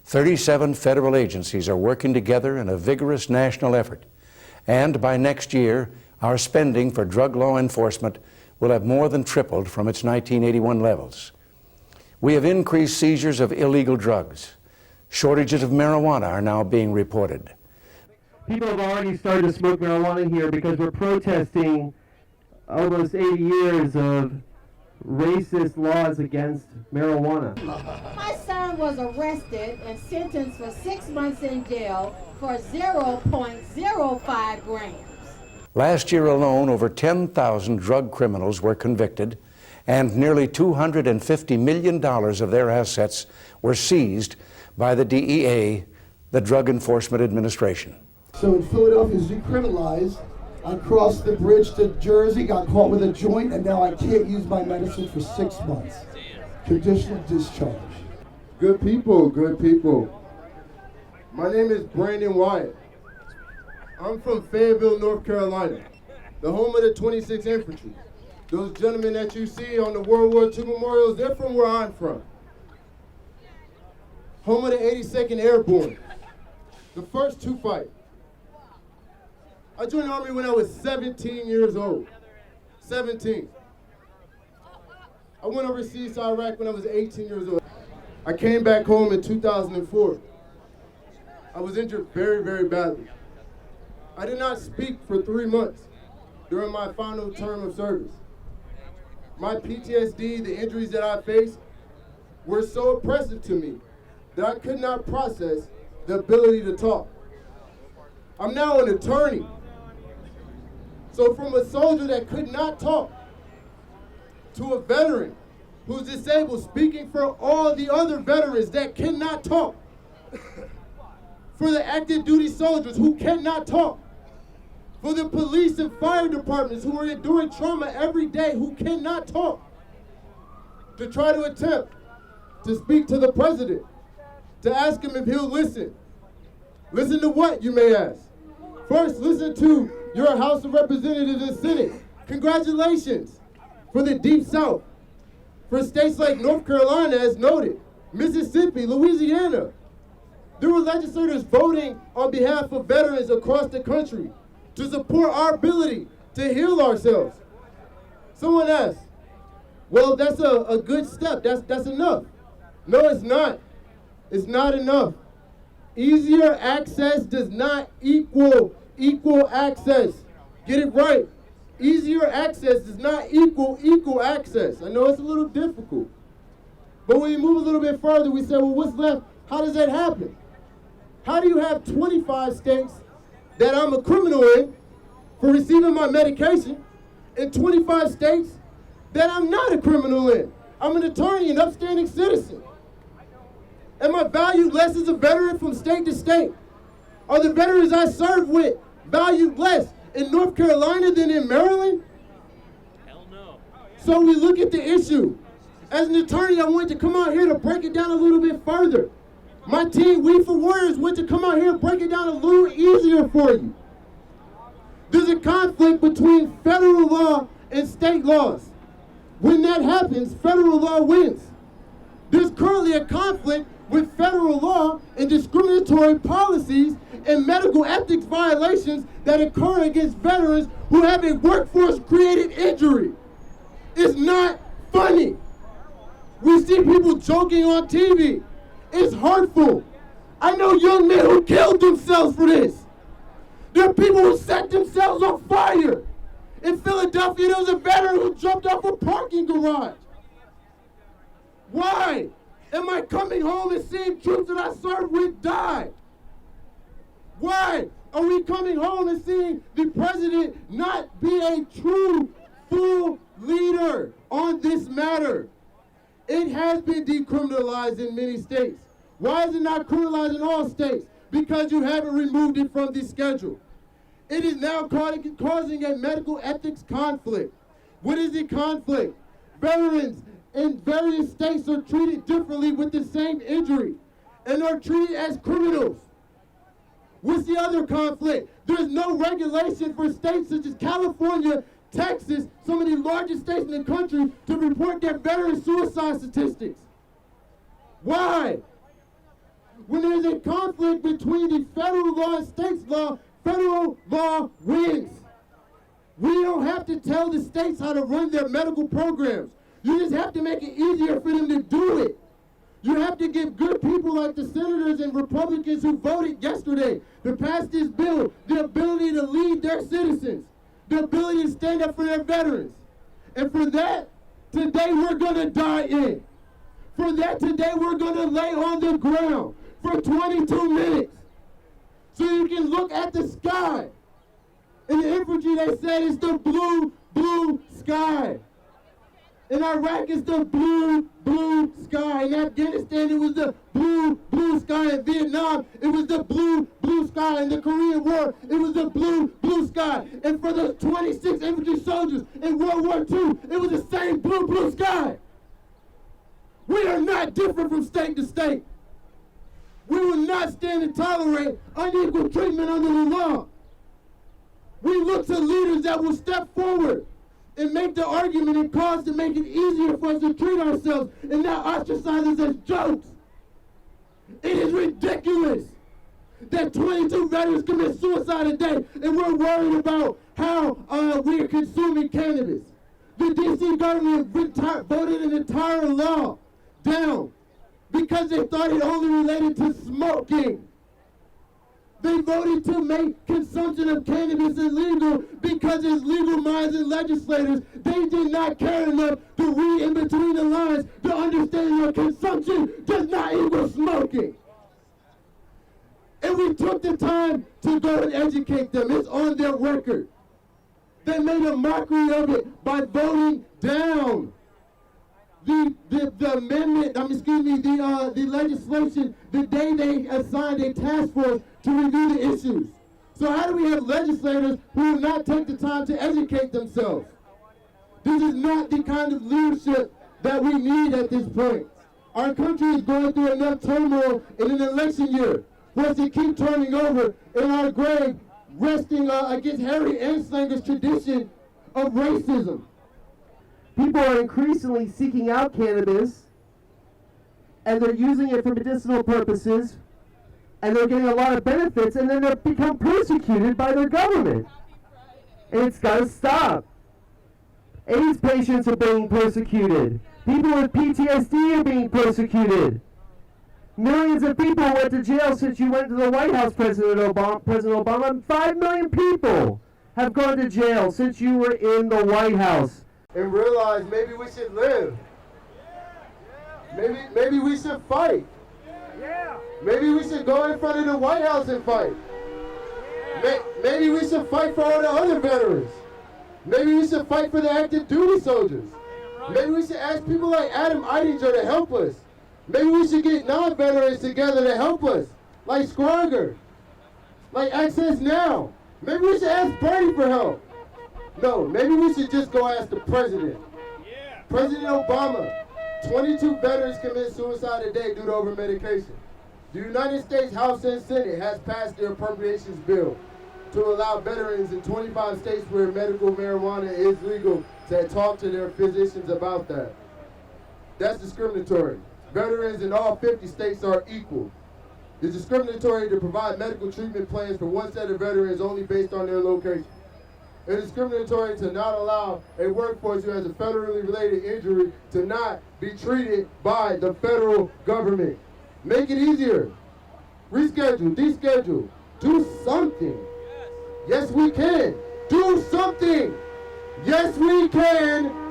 37 federal agencies are working together in a vigorous national effort. And by next year, our spending for drug law enforcement will have more than tripled from its 1981 levels. We have increased seizures of illegal drugs. Shortages of marijuana are now being reported. People have already started to smoke marijuana here because we're protesting almost 80 years of racist laws against marijuana. My son was arrested and sentenced for 6 months in jail for 0.05 grams. Last year alone, over 10,000 drug criminals were convicted, and nearly $250 million of their assets were seized by the DEA, the Drug Enforcement Administration. So in Philadelphia, it's decriminalized. I crossed the bridge to Jersey, got caught with a joint, and now I can't use my medicine for 6 months. Conditional discharge. Good people, good people. My name is Brandon Wyatt. I'm from Fayetteville, North Carolina, the home of the 26th Infantry. Those gentlemen that you see on the World War II memorials, they're from where I'm from. Home of the 82nd Airborne. The first to fight. I joined the Army when I was 17 years old. 17. I went overseas to Iraq when I was 18 years old. I came back home in 2004. I was injured very, very badly. I did not speak for 3 months during my final term of service. My PTSD, the injuries that I faced, were so oppressive to me that I could not process the ability to talk. I'm now an attorney. So from a soldier that could not talk to a veteran who's disabled, speaking for all the other veterans that cannot talk, for the active duty soldiers who cannot talk, for the police and fire departments who are enduring trauma every day who cannot talk, to try to attempt to speak to the president, to ask him if he'll listen. Listen to what, you may ask? First, listen to your House of Representatives and Senate. Congratulations for the Deep South, for states like North Carolina, as noted, Mississippi, Louisiana. There were legislators voting on behalf of veterans across the country to support our ability to heal ourselves. Someone asked, well, that's a good step. That's enough. No, it's not. It's not enough. Easier access does not equal access. Get it right. Easier access does not equal access. I know it's a little difficult. But when we move a little bit further, we say, well, what's left? How does that happen? How do you have 25 states that I'm a criminal in for receiving my medication, and 25 states that I'm not a criminal in? I'm an attorney, an upstanding citizen. Am I valued less as a veteran from state to state? Are the veterans I serve with valued less in North Carolina than in Maryland? Hell no. So we look at the issue. As an attorney, I wanted to come out here to break it down a little bit further. My team, We for Warriors, went to come out here and break it down a little easier for you. There's a conflict between federal law and state laws. When that happens, federal law wins. There's currently a conflict with federal law and discriminatory policies and medical ethics violations that occur against veterans who have a workforce-created injury. It's not funny. We see people joking on TV. It's hurtful. I know young men who killed themselves for this. There are people who set themselves on fire. In Philadelphia, there was a veteran who jumped off a parking garage. Why am I coming home and seeing troops that I served with die? Why are we coming home and seeing the president not be a true, full leader on this matter? It has been decriminalized in many states. Why is it not criminalized in all states? Because you haven't removed it from the schedule. It is now causing a medical ethics conflict. What is the conflict? Veterans in various states are treated differently with the same injury and are treated as criminals. What's the other conflict? There's no regulation for states such as California, Texas, some of the largest states in the country, to report their veteran suicide statistics. Why? When there's a conflict between the federal law and state's law, federal law wins. We don't have to tell the states how to run their medical programs. You just have to make it easier for them to do it. You have to give good people like the senators and Republicans who voted yesterday to pass this bill the ability to lead their citizens, the ability to stand up for their veterans. And for that, today we're going to die in. For that, today we're going to lay on the ground for 22 minutes so you can look at the sky. In the infantry, they said it's the blue, blue sky. In Iraq, it's the blue, blue sky. In Afghanistan, it was the blue, blue sky. In Vietnam, it was the blue, blue sky. In the Korean War, it was the blue, blue sky. And for the 26 infantry soldiers in World War II, it was the same blue, blue sky. We are not different from state to state. We will not stand and tolerate unequal treatment under the law. We look to leaders that will step forward and make the argument and cause to make it easier for us to treat ourselves and not ostracize us as jokes. It is ridiculous that 22 veterans commit suicide a day and we're worried about how we are consuming cannabis. The D.C. government voted an entire law down because they thought it only related to smoking. They voted to make consumption of cannabis illegal because as legal minds and legislators, they did not care enough to read in between the lines to understand that consumption does not equal smoking. And we took the time to go and educate them. It's on their record. They made a mockery of it by voting down the amendment, the legislation the day they assigned a task force to review the issues. So how do we have legislators who will not take the time to educate themselves? This is not the kind of leadership that we need at this point. Our country is going through enough turmoil in an election year for us to keep turning over in our grave, resting against Harry Anslinger's tradition of racism. People are increasingly seeking out cannabis, and they're using it for medicinal purposes, and they're getting a lot of benefits, and then they become persecuted by their government. And it's got to stop. AIDS patients are being persecuted. People with PTSD are being persecuted. Millions of people went to jail since you went to the White House, President Obama. 5 million people have gone to jail since you were in the White House. And realize maybe we should live. Maybe we should fight. Maybe we should go in front of the White House and fight. Maybe we should fight for all the other veterans. Maybe we should fight for the active duty soldiers. Maybe we should ask people like Adam Eidinger to help us. Maybe we should get non-veterans together to help us, like Scronger, like Access Now. Maybe we should ask Bernie for help. No, maybe we should just go ask the president. President Obama, 22 veterans commit suicide a day due to over-medication. The United States House and Senate has passed their appropriations bill to allow veterans in 25 states where medical marijuana is legal to talk to their physicians about that. That's discriminatory. Veterans in all 50 states are equal. It's discriminatory to provide medical treatment plans for one set of veterans only based on their location. It's discriminatory to not allow a workforce who has a federally related injury to not be treated by the federal government. Make it easier. Reschedule, deschedule. Do something. Yes, we can. Do something. Yes, we can.